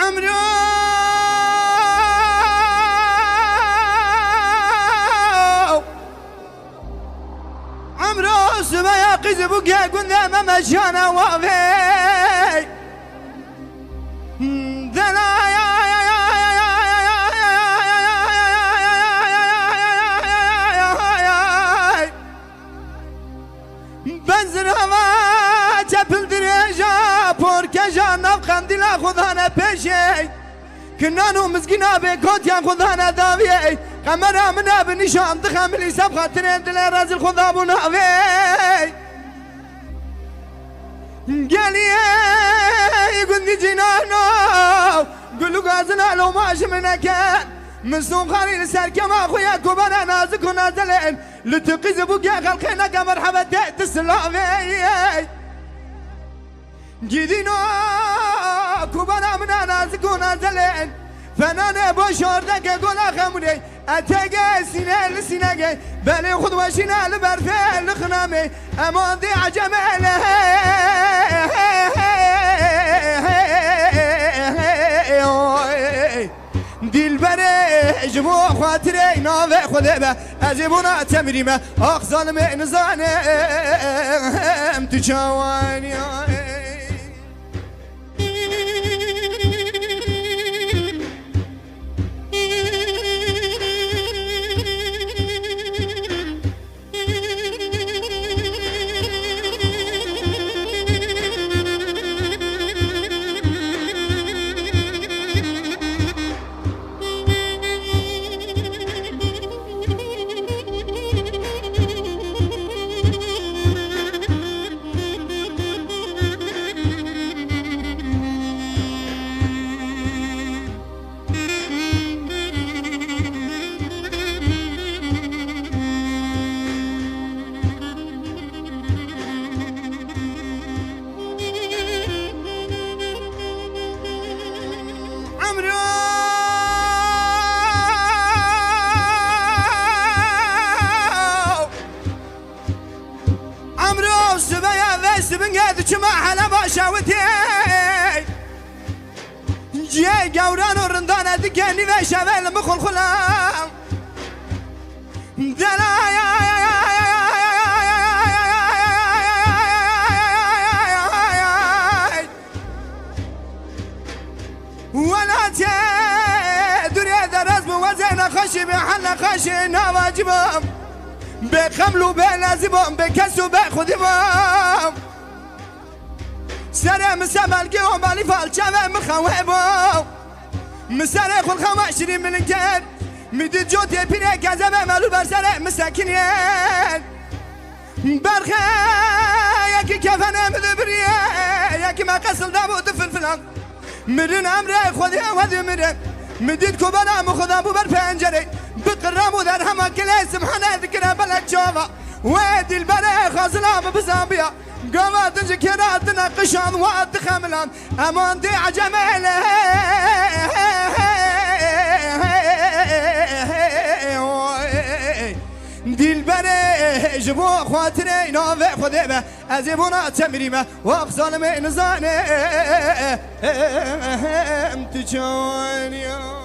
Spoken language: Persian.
عمرو سبايا قزبو كي قلنا ما مشانا وافي بنزر هوا چپل درجا پر کجا نف خندیلا خدا نه پیشی کنانو مزگینا به کوتیان خدا نه داوی قمرا منا بنشان تخملی سب خاطر دل رازل خدا بناوی گلیه گندی جنانو گلو گازنا لو ماش منکن مسلم خاري لسركم اخويا كبر نازك ونازلين لتقيز بوكا خلقينك مرحبا تأتي السلامي جدينا كبر منا نازك ونازلين فنان بشوردك قول خمري اتقى سنة لسنة بلي خذ وشنا لبرفي لخنامي امان دي عجمالي دل بره جمو خاطره ناوه خوده به عجبونا تمریمه آخ ظالمه نزانم تو چوانی چما حالا باشاوتی جی گوران و رندانه دکنی و شوال مخل خلام دلایا ولا دنيا درس بوزن خشي بحل خشي نواجبهم بخملو بلازبهم بكسو بخدمهم سر مسمال قوم بالي فالشا مخوابو مسر خل خماشري من كان مدد جوتي بيري كذا مالو برسر مساكنين برخا ياكي كفنا مذبري ياكي ما قصل دابو تفلفلان مرن امري خذي وهذي مرن مدد كوبانا مخذا بو برفنجري بقرامو در هما كلي سبحانه ذكرها بلد جوفا وادي البري خازلام بزامبيا قوات جكرات نقشان وات خملان امان دي عجمله دي البري جبو خاطري نوفي خذيبه ازيبونا تمريمه واقصال من زانه امتجانيه